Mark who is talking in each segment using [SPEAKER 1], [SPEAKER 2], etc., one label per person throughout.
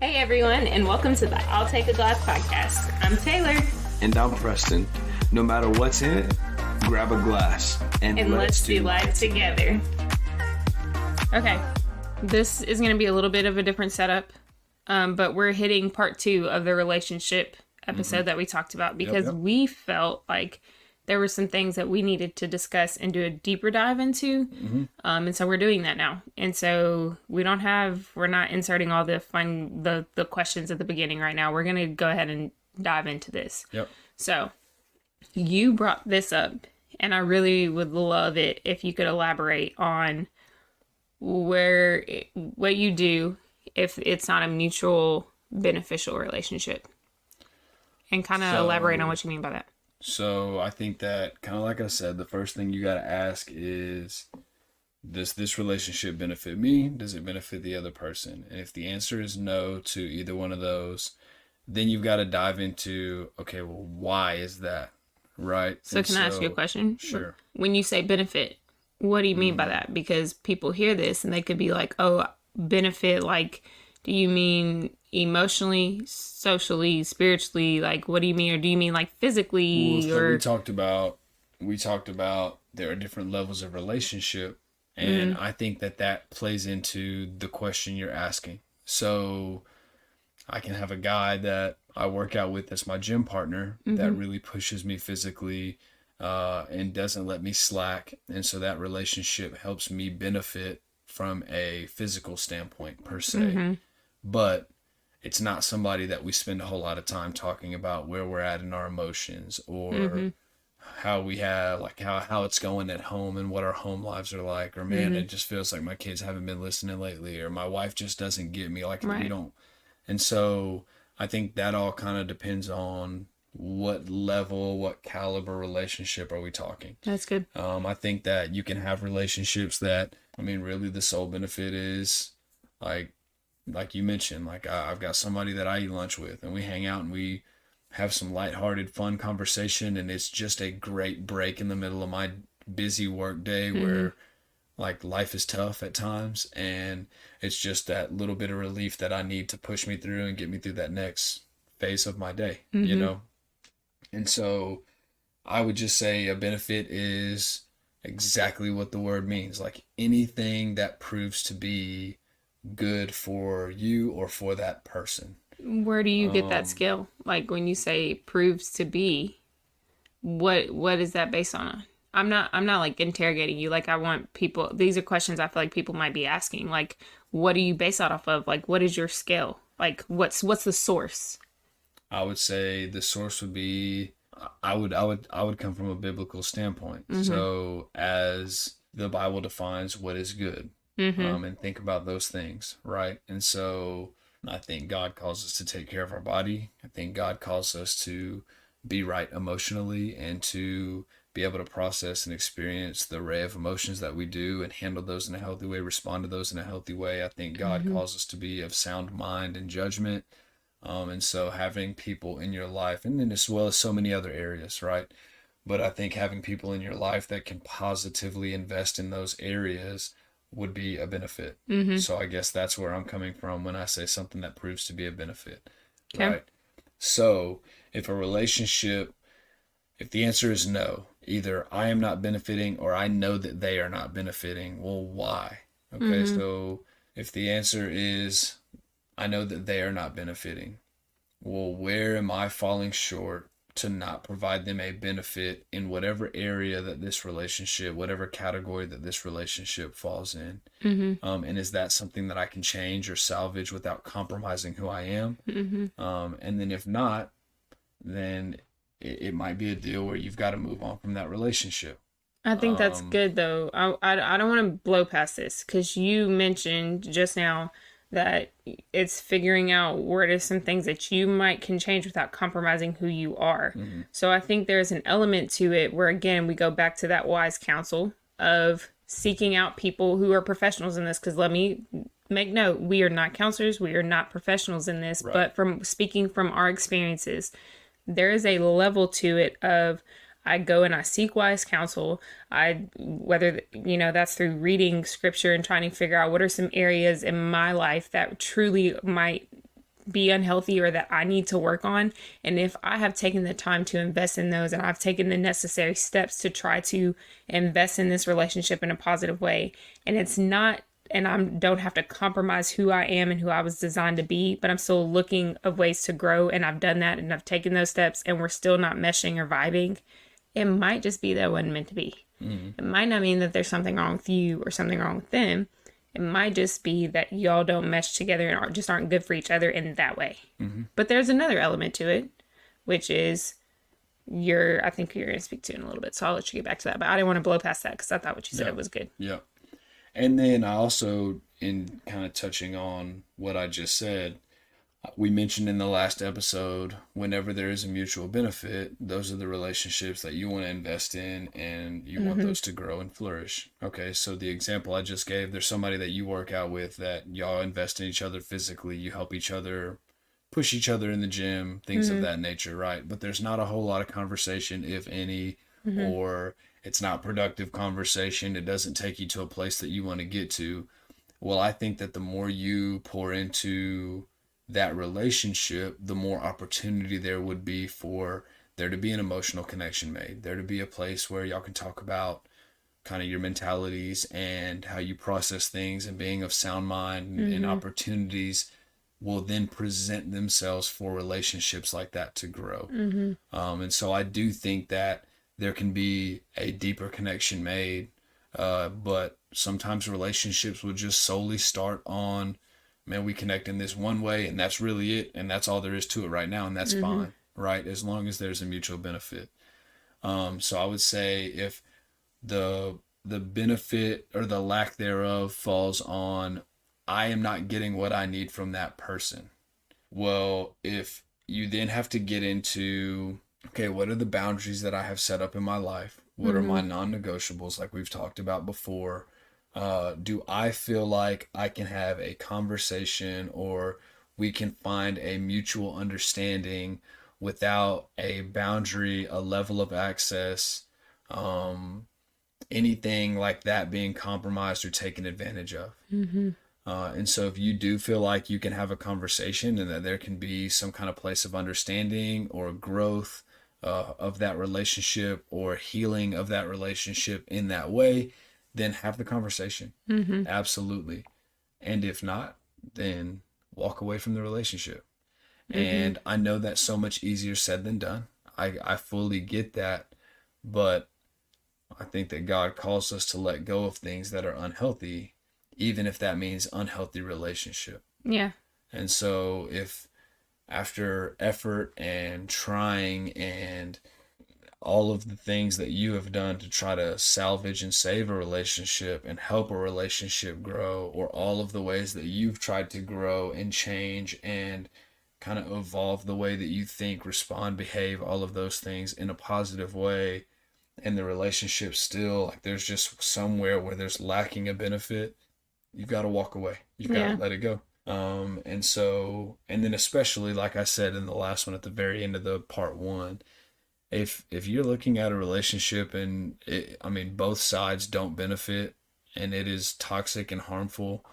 [SPEAKER 1] Hey everyone, and welcome to the I'll Take a Glass podcast. I'm Taylor.
[SPEAKER 2] And I'm Preston. No matter what's in it, grab a glass
[SPEAKER 1] and let's do life together. Okay, this is going to be a little bit of a different setup, but we're hitting part 2 of the relationship episode that we talked about because we felt like there were some things that we needed to discuss and do a deeper dive into. And so we're doing that now. And so we're not inserting all the questions at the beginning right now. We're going to go ahead and dive into this. So you brought this up, and I really would love it if you could elaborate on what you do if it's not a mutual beneficial relationship, and kind of elaborate on what you mean by that.
[SPEAKER 3] So I think that, kind of like I said, the first thing you got to ask is, does this relationship benefit me? Does it benefit the other person? And if the answer is no to either one of those, then you've got to dive into, okay, well, why is that? Right?
[SPEAKER 1] So can I ask you a question?
[SPEAKER 3] Sure.
[SPEAKER 1] When you say benefit, what do you mean by that? Because people hear this and they could be like, oh, benefit, like, do you mean emotionally, socially, spiritually? Like, what do you mean? Or do you mean like physically?
[SPEAKER 3] Well, so we talked about there are different levels of relationship. And I think that plays into the question you're asking. So I can have a guy that I work out with as my gym partner that really pushes me physically and doesn't let me slack. And so that relationship helps me benefit from a physical standpoint per se. But it's not somebody that we spend a whole lot of time talking about where we're at in our emotions or how we have, like how it's going at home and what our home lives are like. Or, man, it just feels like my kids haven't been listening lately, or my wife just doesn't get me. Like, we don't. And so I think that all kind of depends on what level, what caliber relationship are we talking.
[SPEAKER 1] That's good.
[SPEAKER 3] I think that you can have relationships that, I mean, really the sole benefit is like you mentioned, like I've got somebody that I eat lunch with and we hang out and we have some lighthearted, fun conversation, and it's just a great break in the middle of my busy work day where like life is tough at times, and it's just that little bit of relief that I need to push me through and get me through that next phase of my day, you know? And so I would just say a benefit is exactly what the word means, like anything that proves to be good for you or for that person.
[SPEAKER 1] Where do you get that skill? Like when you say proves to be, what is that based on? I'm not like interrogating you. Like I want people, these are questions I feel like people might be asking. Like, what do you base that off of? Like, what is your skill? Like what's the source?
[SPEAKER 3] I would say the source would be, I would come from a biblical standpoint. So as the Bible defines what is good, and think about those things, right? And so I think God calls us to take care of our body. I think God calls us to be right emotionally and to be able to process and experience the array of emotions that we do and handle those in a healthy way, respond to those in a healthy way. I think God calls us to be of sound mind and judgment. And so having people in your life, and then as well as so many other areas, right? But I think having people in your life that can positively invest in those areas would be a benefit. So I guess that's where I'm coming from when I say something that proves to be a benefit, right? So if the answer is no, either I am not benefiting or I know that they are not benefiting, well, why? Okay, so if the answer is I know that they are not benefiting, well, where am I falling short to not provide them a benefit in whatever area that this relationship, whatever category that this relationship falls in? And is that something that I can change or salvage without compromising who I am? And then if not, then it might be a deal where you've got to move on from that relationship.
[SPEAKER 1] I think that's good though. I don't want to blow past this because you mentioned just now that it's figuring out where there's some things that you can change without compromising who you are. So I think there's an element to it where, again, we go back to that wise counsel of seeking out people who are professionals in this. Because let me make note, we are not counselors. We are not professionals in this. Right. But from speaking from our experiences, there is a level to it of I go and I seek wise counsel. Whether, that's through reading scripture and trying to figure out what are some areas in my life that truly might be unhealthy or that I need to work on. And if I have taken the time to invest in those and I've taken the necessary steps to try to invest in this relationship in a positive way, and it's not, and I don't have to compromise who I am and who I was designed to be, but I'm still looking of ways to grow, and I've done that and I've taken those steps and we're still not meshing or vibing, it might just be that it wasn't meant to be. It might not mean that there's something wrong with you or something wrong with them. It might just be that y'all don't mesh together and just aren't good for each other in that way. But there's another element to it, which is I think you're going to speak to in a little bit. So I'll let you get back to that. But I didn't want to blow past that because I thought what you said was good.
[SPEAKER 3] Yeah. And then I also, in kind of touching on what I just said, we mentioned in the last episode, whenever there is a mutual benefit, those are the relationships that you want to invest in and you want those to grow and flourish. Okay, so the example I just gave, there's somebody that you work out with that y'all invest in each other physically, you help each other, push each other in the gym, things of that nature, right? But there's not a whole lot of conversation, if any, or it's not productive conversation. It doesn't take you to a place that you want to get to. Well, I think that the more you pour into that relationship, the more opportunity there would be for there to be an emotional connection made, there to be a place where y'all can talk about kind of your mentalities and how you process things, and being of sound mind, and opportunities will then present themselves for relationships like that to grow. And so I do think that there can be a deeper connection made, but sometimes relationships will just solely start on, man, we connect in this one way and that's really it, and that's all there is to it right now, and that's fine, right? As long as there's a mutual benefit. So I would say if the benefit or the lack thereof falls on, I am not getting what I need from that person. Well, if you then have to get into, okay, what are the boundaries that I have set up in my life? What are my non-negotiables, like we've talked about before? Do I feel like I can have a conversation, or we can find a mutual understanding without a boundary, a level of access, anything like that being compromised or taken advantage of? And so if you do feel like you can have a conversation and that there can be some kind of place of understanding or growth of that relationship, or healing of that relationship in that way, then have the conversation. Absolutely. And if not, then walk away from the relationship. And I know that's so much easier said than done. I fully get that. But I think that God calls us to let go of things that are unhealthy, even if that means unhealthy relationship.
[SPEAKER 1] Yeah.
[SPEAKER 3] And so if after effort and trying and all of the things that you have done to try to salvage and save a relationship and help a relationship grow, or all of the ways that you've tried to grow and change and kind of evolve the way that you think, respond, behave, all of those things in a positive way, and the relationship still, like, there's just somewhere where there's lacking a benefit, you've got to walk away. You've got to let it go. And so, and then especially, like I said in the last one at the very end of the part one, if you're looking at a relationship and both sides don't benefit and it is toxic and harmful,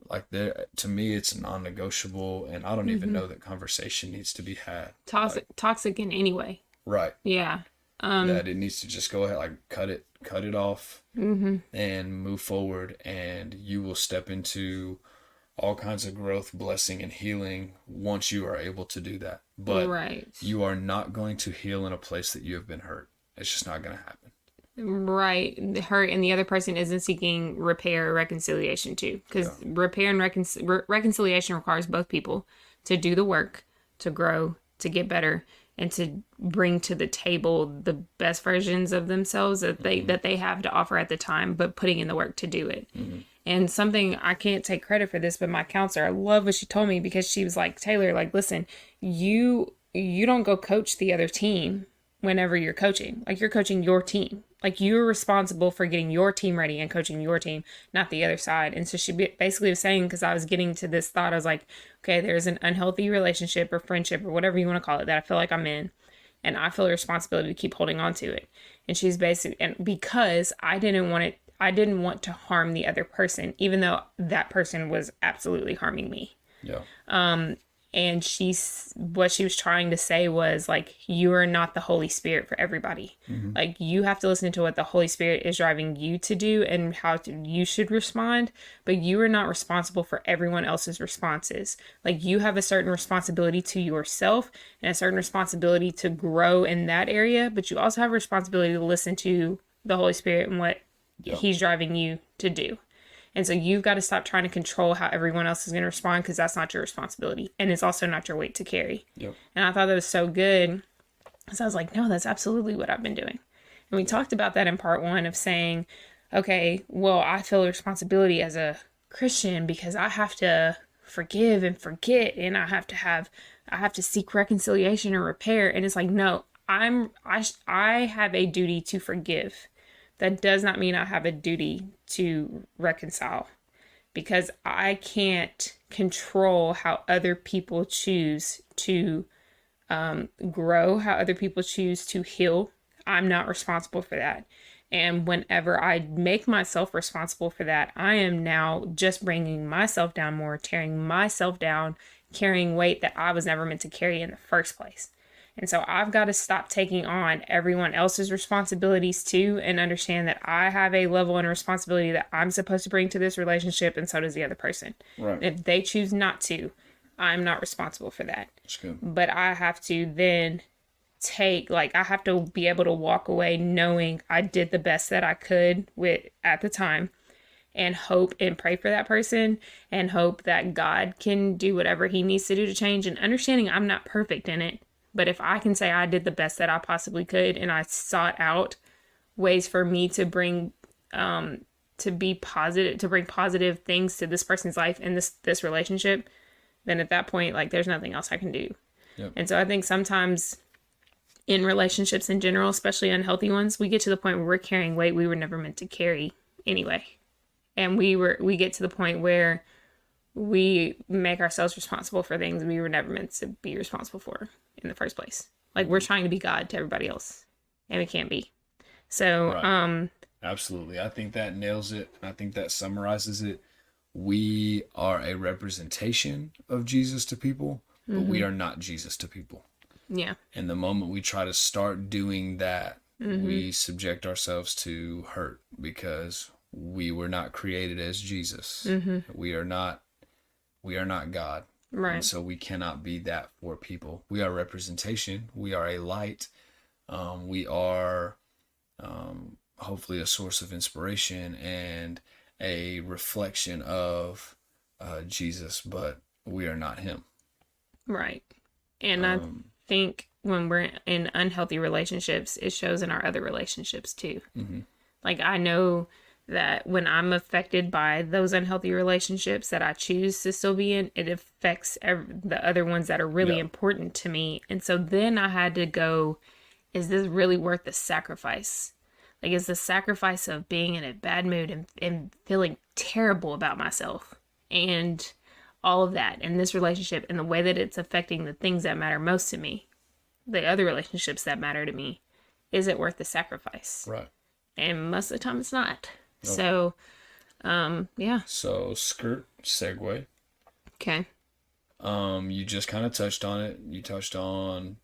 [SPEAKER 3] like, there, to me, it's non-negotiable, and I don't even know that conversation needs to be had.
[SPEAKER 1] Toxic in any way.
[SPEAKER 3] Right.
[SPEAKER 1] Yeah.
[SPEAKER 3] That it needs to just go ahead, like, cut it off and move forward, and you will step into all kinds of growth, blessing, and healing once you are able to do that. But you are not going to heal in a place that you have been hurt. It's just not going to happen.
[SPEAKER 1] Right. Hurt, and the other person isn't seeking repair or reconciliation too. Because repair and reconciliation requires both people to do the work, to grow, to get better, and to bring to the table the best versions of themselves that they have to offer at the time, but putting in the work to do it. And something, I can't take credit for this, but my counselor, I love what she told me, because she was like, Taylor, like, listen, you don't go coach the other team whenever you're coaching. Like, you're coaching your team. Like, you're responsible for getting your team ready and coaching your team, not the other side. And so she basically was saying, because I was getting to this thought, I was like, okay, there's an unhealthy relationship or friendship or whatever you want to call it that I feel like I'm in, and I feel a responsibility to keep holding on to it. And she's basically, and because I didn't want to harm the other person, even though that person was absolutely harming me.
[SPEAKER 3] Yeah.
[SPEAKER 1] And what she was trying to say was like, you are not the Holy Spirit for everybody. Like, you have to listen to what the Holy Spirit is driving you to do and you should respond, but you are not responsible for everyone else's responses. Like, you have a certain responsibility to yourself and a certain responsibility to grow in that area, but you also have a responsibility to listen to the Holy Spirit and what he's driving you to do. And so you've got to stop trying to control how everyone else is going to respond, because that's not your responsibility. And it's also not your weight to carry. Yep. And I thought that was so good. So I was like, no, that's absolutely what I've been doing. And we talked about that in part 1 of saying, okay, well, I feel a responsibility as a Christian because I have to forgive and forget, and I have to seek reconciliation or repair. And it's like, no, I have a duty to forgive. That does not mean I have a duty to reconcile, because I can't control how other people choose to grow, how other people choose to heal. I'm not responsible for that. And whenever I make myself responsible for that, I am now just bringing myself down more, tearing myself down, carrying weight that I was never meant to carry in the first place. And so I've got to stop taking on everyone else's responsibilities too, and understand that I have a level and responsibility that I'm supposed to bring to this relationship, and so does the other person. Right. If they choose not to, I'm not responsible for that. That's good. But I have to then I have to be able to walk away knowing I did the best that I could at the time, and hope and pray for that person, and hope that God can do whatever he needs to do to change, and understanding I'm not perfect in it. But if I can say I did the best that I possibly could, and I sought out ways for me to bring positive things to this person's life and this relationship, then at that point, like, there's nothing else I can do. Yep. And so I think sometimes in relationships in general, especially unhealthy ones, we get to the point where we're carrying weight we were never meant to carry anyway. And we get to the point where we make ourselves responsible for things we were never meant to be responsible for in the first place. Like, we're trying to be God to everybody else, and we can't be. So, right.
[SPEAKER 3] Absolutely. I think that nails it. I think that summarizes it. We are a representation of Jesus to people, but we are not Jesus to people.
[SPEAKER 1] Yeah. And
[SPEAKER 3] the moment we try to start doing that, we subject ourselves to hurt, because we were not created as Jesus. We are not God. Right. And so we cannot be that for people. We are representation. We are a light. We are hopefully a source of inspiration and a reflection of Jesus, but we are not him.
[SPEAKER 1] Right. And I think when we're in unhealthy relationships, it shows in our other relationships too. Like, I know that when I'm affected by those unhealthy relationships that I choose to still be in, it affects the other ones that are really important to me. And so then I had to go, is this really worth the sacrifice? Like, is the sacrifice of being in a bad mood and feeling terrible about myself and all of that in this relationship, and the way that it's affecting the things that matter most to me, the other relationships that matter to me, is it worth the sacrifice? Right. And most of the time it's not. So, yeah.
[SPEAKER 3] So, segue.
[SPEAKER 1] Okay.
[SPEAKER 3] You just kind of touched on it. You touched on,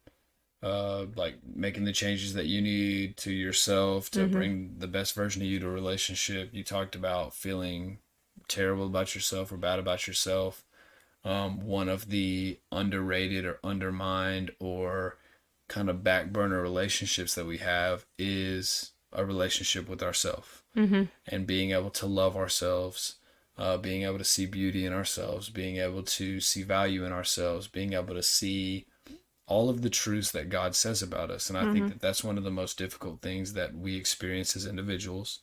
[SPEAKER 3] like, making the changes that you need to yourself to bring the best version of you to a relationship. You talked about feeling terrible about yourself or bad about yourself. One of the underrated or undermined or kind of back burner relationships that we have is a relationship with ourselves. And being able to love ourselves, being able to see beauty in ourselves, being able to see value in ourselves, being able to see all of the truths that God says about us. And I think that that's one of the most difficult things that we experience as individuals.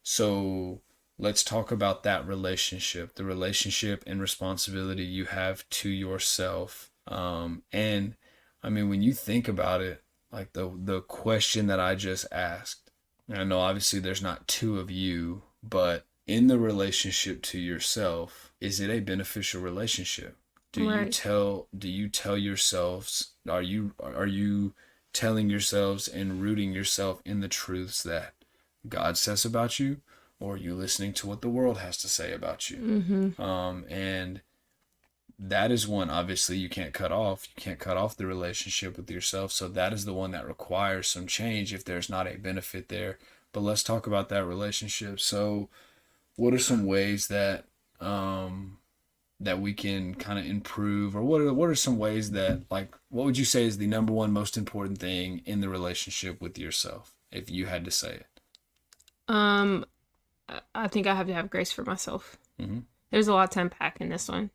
[SPEAKER 3] So let's talk about that relationship, the relationship and responsibility you have to yourself. And I mean, when you think about it, like the question that I just asked, I know obviously there's not two of you, but in the relationship to yourself, is it a beneficial relationship? Do you tell yourselves, are you telling yourselves and rooting yourself in the truths that God says about you, or are you listening to what the world has to say about you? And that is one, obviously, you can't cut off. You can't cut off the relationship with yourself. So that is the one that requires some change if there's not a benefit there. But let's talk about that relationship. So what are some ways that that we can kind of improve, or what are some ways that, like, what would you say is the number one most important thing in the relationship with yourself, if you had to say it?
[SPEAKER 1] Um, I think I have to have grace for myself.
[SPEAKER 3] Mm-hmm.
[SPEAKER 1] There's a lot to unpack in this one.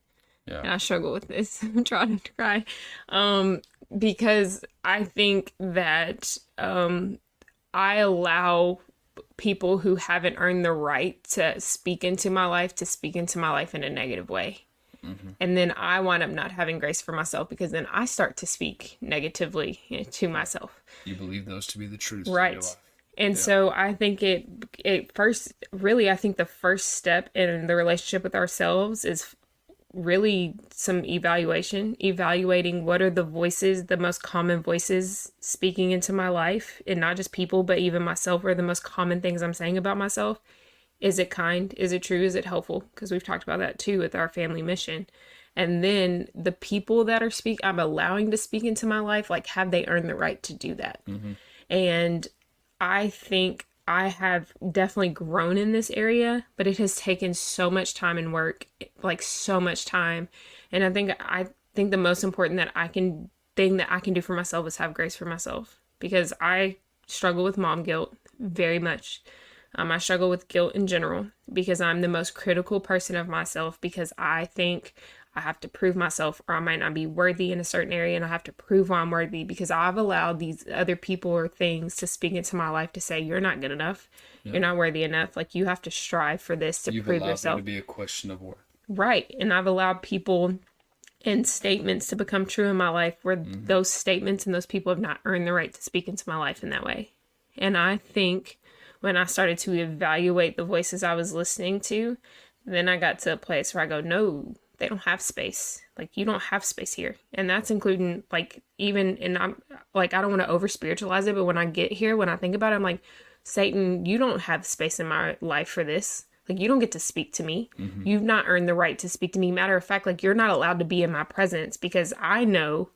[SPEAKER 3] Yeah.
[SPEAKER 1] And I struggle with this. I'm trying to cry. Because I think that I allow people who haven't earned the right to speak into my life in a negative way. Mm-hmm. And then I wind up not having grace for myself because then I start to speak negatively to myself.
[SPEAKER 3] You believe those to be the truths
[SPEAKER 1] right.
[SPEAKER 3] of your life.
[SPEAKER 1] And so I think I think the first step in the relationship with ourselves is really some evaluating what are the voices, the most common voices speaking into my life, and not just people, but even myself, are the most common things I'm saying about myself. Is it kind? Is it true? Is it helpful? Because we've talked about that too with our family mission. And then the people that I'm allowing to speak into my life, like, have they earned the right to do that? Mm-hmm. And I think I have definitely grown in this area, but it has taken so much time and work, like so much time. And I think the most important thing that I can do for myself is have grace for myself, because I struggle with mom guilt very much. I struggle with guilt in general because I'm the most critical person of myself, because I think I have to prove myself, or I might not be worthy in a certain area, and I have to prove I'm worthy because I've allowed these other people or things to speak into my life to say, you're not good enough. Yeah. You're not worthy enough. Like, you have to strive for this to prove yourself. You've allowed it to be
[SPEAKER 3] a question of worth.
[SPEAKER 1] Right. And I've allowed people and statements to become true in my life where those statements and those people have not earned the right to speak into my life in that way. And I think when I started to evaluate the voices I was listening to, then I got to a place where I go, no, they don't have space. Like, you don't have space here. And that's including, like, even, and I'm like, I don't want to over spiritualize it, but when I get here, when I think about it, I'm like, Satan, you don't have space in my life for this. Like, you don't get to speak to me. Mm-hmm. You've not earned the right to speak to me. Matter of fact, like, you're not allowed to be in my presence, because I know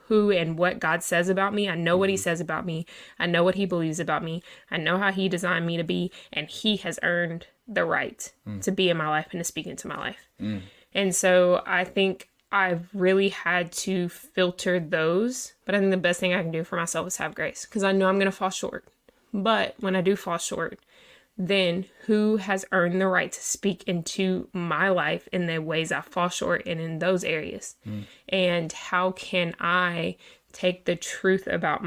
[SPEAKER 1] who and what God says about me. I know what he says about me. I know what he believes about me. I know how he designed me to be, and he has earned the right to be in my life and to speak into my life. And so I think I've really had to filter those, but I think the best thing I can do for myself is have grace, because I know I'm going to fall short. But when I do fall short, then who has earned the right to speak into my life in the ways I fall short and in those areas? And how can I take the truth about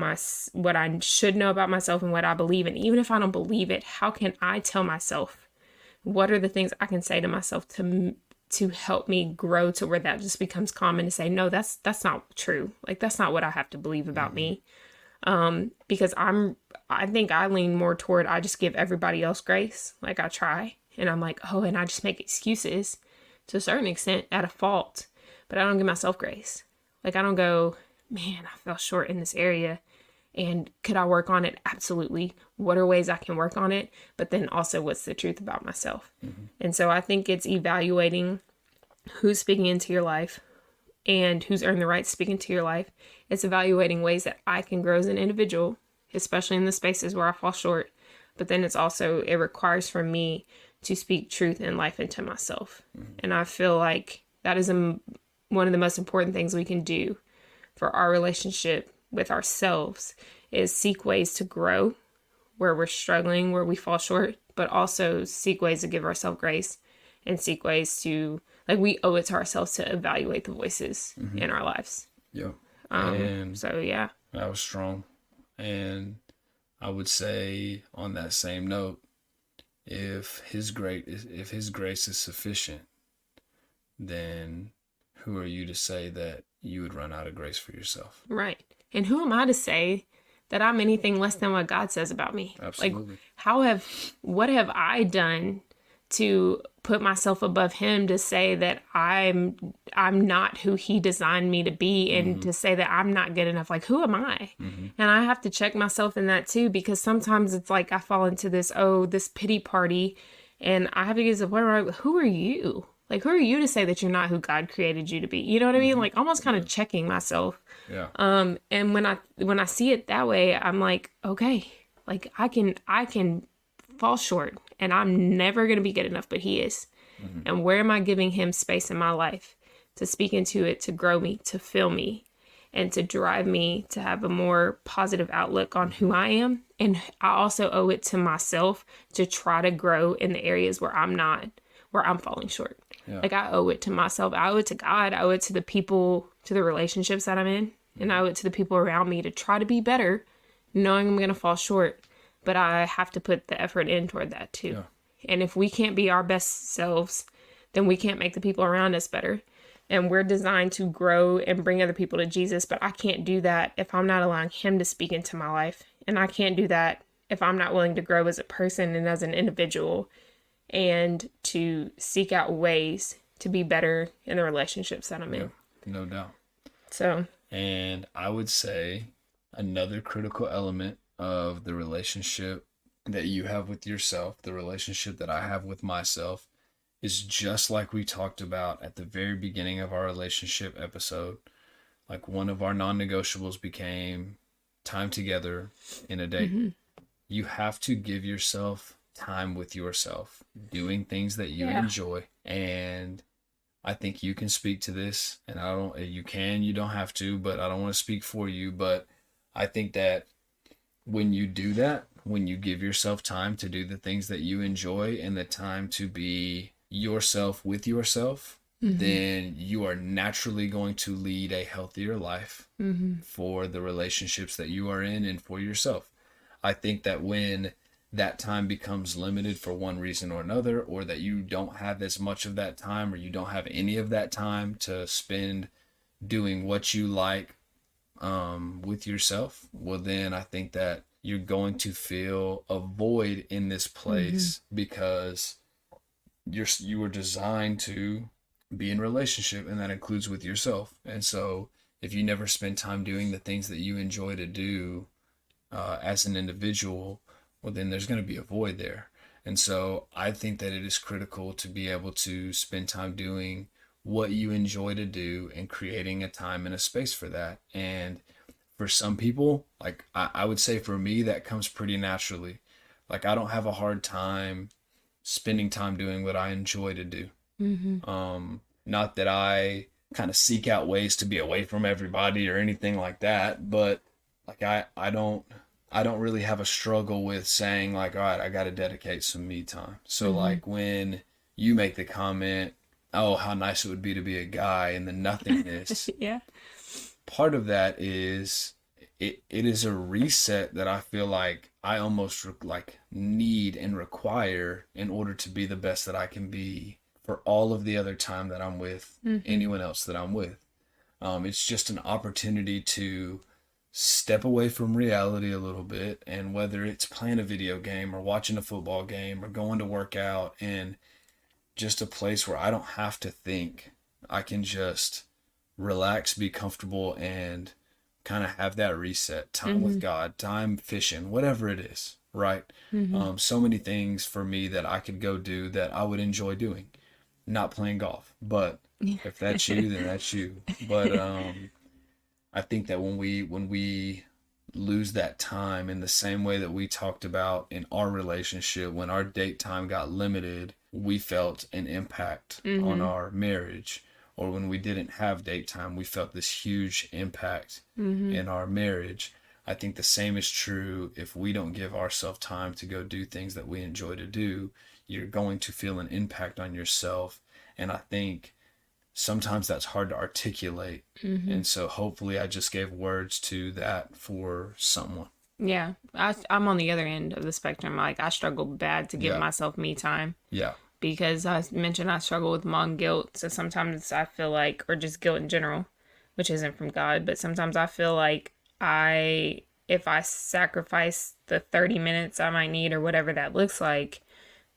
[SPEAKER 1] what I should know about myself and what I believe in? Even if I don't believe it, how can I tell myself? What are the things I can say to myself to help me grow to where that just becomes common to say, no, that's not true. Like, that's not what I have to believe about me. Because I think I lean more toward, I just give everybody else grace. Like, I try, and I'm like, oh, and I just make excuses to a certain extent at a fault, but I don't give myself grace. Like, I don't go, man, I fell short in this area, and could I work on it? Absolutely. What are ways I can work on it? But then also, what's the truth about myself? And so I think it's evaluating who's speaking into your life and who's earned the right to speak into your life. It's evaluating ways that I can grow as an individual, especially in the spaces where I fall short. But then it requires for me to speak truth and life into myself. And I feel like that is one of the most important things we can do for our relationship with ourselves, is seek ways to grow where we're struggling, where we fall short, but also seek ways to give ourselves grace, and seek ways to, like, we owe it to ourselves to evaluate the voices in our lives.
[SPEAKER 3] Yeah.
[SPEAKER 1] So yeah,
[SPEAKER 3] that was strong. And I would say, on that same note, if his grace is sufficient, then who are you to say that you would run out of grace for yourself?
[SPEAKER 1] Right. And who am I to say that I'm anything less than what God says about me?
[SPEAKER 3] Absolutely.
[SPEAKER 1] Like, what have I done to put myself above him, to say that I'm not who he designed me to be, and to say that I'm not good enough? Like, who am I? And I have to check myself in that too, because sometimes it's like I fall into this pity party, and I have to get to the point where who are you? Like, who are you to say that you're not who God created you to be? You know what I mean? Like, almost kind of checking myself.
[SPEAKER 3] Yeah.
[SPEAKER 1] And when I see it that way, I'm like, okay, like I can fall short, and I'm never going to be good enough, but he is. And where am I giving him space in my life to speak into it, to grow me, to fill me, and to drive me to have a more positive outlook on who I am? And I also owe it to myself to try to grow in the areas where I'm falling short.
[SPEAKER 3] Yeah.
[SPEAKER 1] Like, I owe it to myself. I owe it to God. I owe it to the people, to the relationships that I'm in. And I owe it to the people around me to try to be better, knowing I'm going to fall short. But I have to put the effort in toward that too.
[SPEAKER 3] Yeah.
[SPEAKER 1] And if we can't be our best selves, then we can't make the people around us better. And we're designed to grow and bring other people to Jesus. But I can't do that if I'm not allowing him to speak into my life. And I can't do that if I'm not willing to grow as a person and as an individual, and to seek out ways to be better in the relationships that I'm in.
[SPEAKER 3] No doubt.
[SPEAKER 1] So,
[SPEAKER 3] and I would say another critical element of the relationship that you have with yourself, the relationship that I have with myself, is just like we talked about at the very beginning of our relationship episode. Like, one of our non-negotiables became time together in a date. You have to give yourself time with yourself, doing things that you enjoy. And I think you can speak to this, and you don't have to, but I don't want to speak for you. But I think that when you do that, when you give yourself time to do the things that you enjoy and the time to be yourself with yourself, then you are naturally going to lead a healthier life for the relationships that you are in and for yourself. I think that when that time becomes limited for one reason or another, or that you don't have as much of that time, or you don't have any of that time to spend doing what you like with yourself, well, then I think that you're going to feel a void in this place because you were designed to be in relationship, and that includes with yourself. And so if you never spend time doing the things that you enjoy to do as an individual, well, then there's going to be a void there. And so I think that it is critical to be able to spend time doing what you enjoy to do and creating a time and a space for that. And for some people, like I would say for me, that comes pretty naturally. Like, I don't have a hard time spending time doing what I enjoy to do. Not that I kind of seek out ways to be away from everybody or anything like that, but like I don't really have a struggle with saying, like, all right, I got to dedicate some me time. So like, when you make the comment, oh, how nice it would be to be a guy, and the nothingness, part of that is it is a reset that I feel like I almost like need and require in order to be the best that I can be for all of the other time that I'm with anyone else that I'm with. It's just an opportunity to step away from reality a little bit, and whether it's playing a video game or watching a football game or going to work out, and just a place where I don't have to think. I can just relax, be comfortable, and kind of have that reset time with God, time fishing, whatever it is, right? So many things for me that I could go do that I would enjoy doing. Not playing golf, but if that's you, then that's you. But I think that when we lose that time in the same way that we talked about in our relationship, when our date time got limited, we felt an impact on our marriage. Or when we didn't have date time, we felt this huge impact in our marriage. I think the same is true if we don't give ourselves time to go do things that we enjoy to do. You're going to feel an impact on yourself. And I think sometimes that's hard to articulate. And so hopefully I just gave words to that for someone.
[SPEAKER 1] Yeah. I'm on the other end of the spectrum. Like, I struggle bad to give myself me time.
[SPEAKER 3] Yeah.
[SPEAKER 1] Because I mentioned I struggle with mom guilt. So sometimes I feel like, or just guilt in general, which isn't from God, but sometimes I feel like if I sacrifice the 30 minutes I might need or whatever that looks like,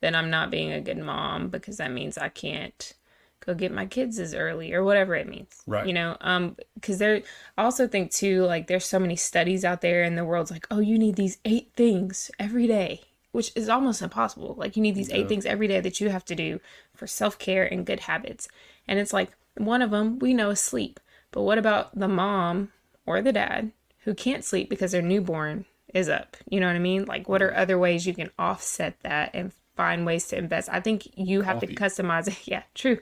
[SPEAKER 1] then I'm not being a good mom, because that means I can't go get my kids as early or whatever it means.
[SPEAKER 3] Right.
[SPEAKER 1] You know, because I also think too, like, there's so many studies out there, and the world's like, oh, you need these 8 things every day, which is almost impossible. Like, you need these 8 things every day that you have to do for self-care and good habits. And it's like one of them we know is sleep. But what about the mom or the dad who can't sleep because their newborn is up? You know what I mean? Like, what are other ways you can offset that and find ways to invest? I think you have to customize it. Yeah, true.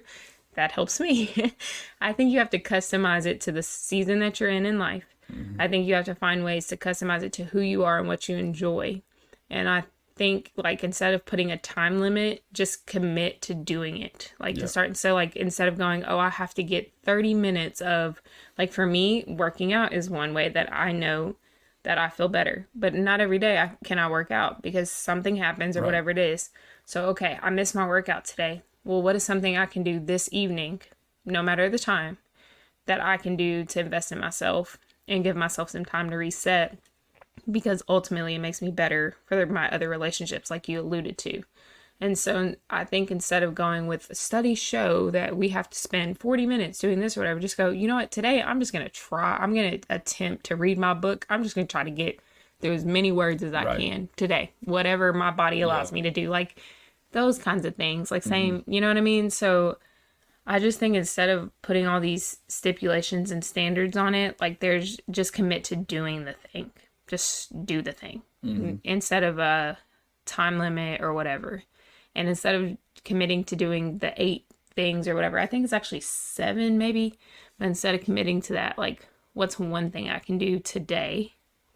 [SPEAKER 1] That helps me. I think you have to customize it to the season that you're in life. I think you have to find ways to customize it to who you are and what you enjoy. And I think, like, instead of putting a time limit, just commit to doing it. Like, to start. So, like, instead of going, oh, I have to get 30 minutes of, like, for me, working out is one way that I know that I feel better. But not every day can I work out because something happens or whatever it is. So, okay, I missed my workout today. Well, what is something I can do this evening, no matter the time, that I can do to invest in myself and give myself some time to reset? Because ultimately it makes me better for my other relationships, like you alluded to. And so I think instead of going with studies show that we have to spend 40 minutes doing this or whatever, just go, you know what, today I'm just going to try. I'm going to attempt to read my book. I'm just going to try to get through as many words as I can today, whatever my body allows me to do. Like, those kinds of things, like saying, you know what I mean? So I just think instead of putting all these stipulations and standards on it, like, there's just commit to doing the thing. Just do the thing instead of a time limit or whatever. And instead of committing to doing the 8 things or whatever, I think it's actually 7 maybe. But instead of committing to that, like, what's one thing I can do today?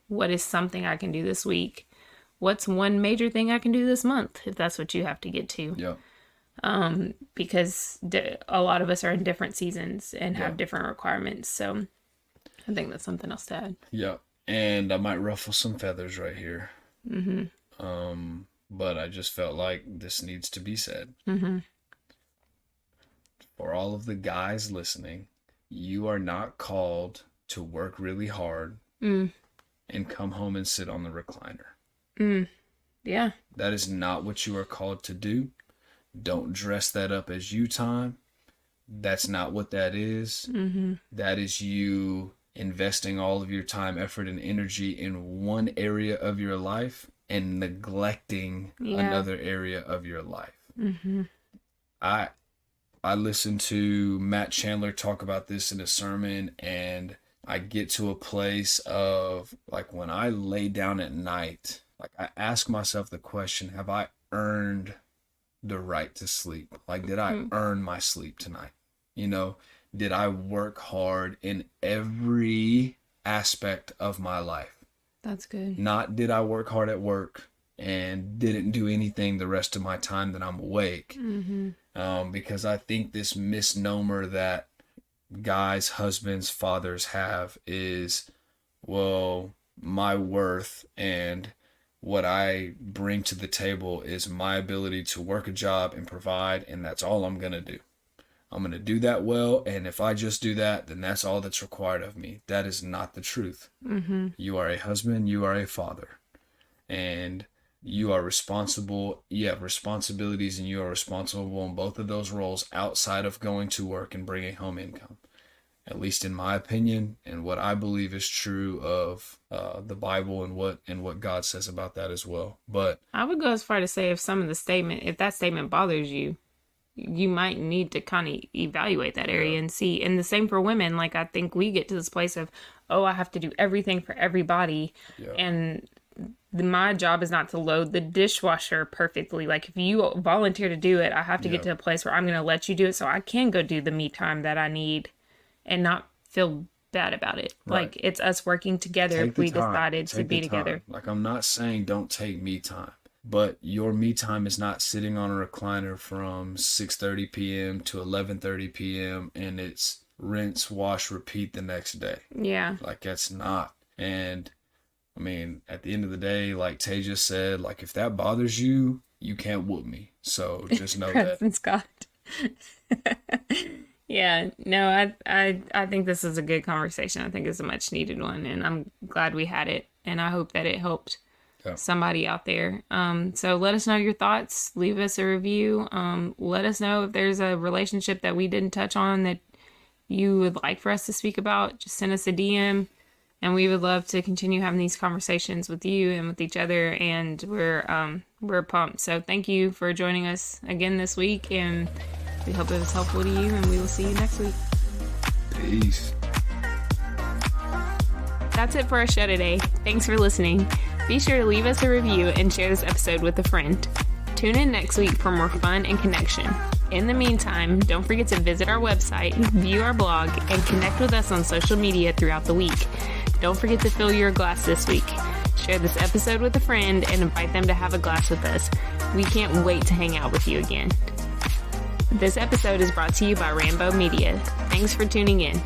[SPEAKER 1] What is something I can do this week? What's one major thing I can do this month, if that's what you have to get to?
[SPEAKER 3] Yeah.
[SPEAKER 1] Because a lot of us are in different seasons and have different requirements. So I think that's something else to add.
[SPEAKER 3] Yeah. And I might ruffle some feathers right here. But I just felt like this needs to be said. For all of the guys listening, you are not called to work really hard and come home and sit on the recliner.
[SPEAKER 1] Yeah.
[SPEAKER 3] That is not what you are called to do. Don't dress that up as you time. That's not what that is. That is you investing all of your time, effort, and energy in one area of your life and neglecting another area of your life. I listened to Matt Chandler talk about this in a sermon, and I get to a place of, like, when I lay down at night, like, I ask myself the question, have I earned the right to sleep? Like, did I earn my sleep tonight? You know, did I work hard in every aspect of my life?
[SPEAKER 1] That's good.
[SPEAKER 3] Not did I work hard at work and didn't do anything the rest of my time that I'm awake. Because I think this misnomer that guys, husbands, fathers have is, well, my worth and what I bring to the table is my ability to work a job and provide, and that's all I'm going to do. I'm going to do that well, and if I just do that, then that's all that's required of me. That is not the truth. You are a husband, you are a father, and you are responsible. You have responsibilities, and you are responsible in both of those roles outside of going to work and bringing home income. At least in my opinion, and what I believe is true of the Bible and what God says about that as well. But
[SPEAKER 1] I would go as far to say if that statement bothers you, you might need to kind of evaluate that area and see. And the same for women. Like, I think we get to this place of, oh, I have to do everything for everybody. And my job is not to load the dishwasher perfectly. Like, if you volunteer to do it, I have to get to a place where I'm going to let you do it so I can go do the me time that I need and not feel bad about it. Like, it's us working together if we decided to be together.
[SPEAKER 3] Like, I'm not saying don't take me time, but your me time is not sitting on a recliner from 6:30 p.m. to 11:30 p.m. and it's rinse, wash, repeat the next day.
[SPEAKER 1] Yeah.
[SPEAKER 3] Like, that's not. And I mean, at the end of the day, like Tay just said, like, if that bothers you, you can't whoop me. So just know that.
[SPEAKER 1] Preston Scott. Yeah, no, I think this is a good conversation. I think it's a much needed one, and I'm glad we had it, and I hope that it helped somebody out there. So let us know your thoughts. Leave us a review. Let us know if there's a relationship that we didn't touch on that you would like for us to speak about. Just send us a DM. And we would love to continue having these conversations with you and with each other. And we're pumped. So thank you for joining us again this week. And we hope it was helpful to you. And we will see you next week.
[SPEAKER 2] Peace.
[SPEAKER 1] That's it for our show today. Thanks for listening. Be sure to leave us a review and share this episode with a friend. Tune in next week for more fun and connection. In the meantime, don't forget to visit our website, view our blog, and connect with us on social media throughout the week. Don't forget to fill your glass this week. Share this episode with a friend and invite them to have a glass with us. We can't wait to hang out with you again. This episode is brought to you by Rambo Media. Thanks for tuning in.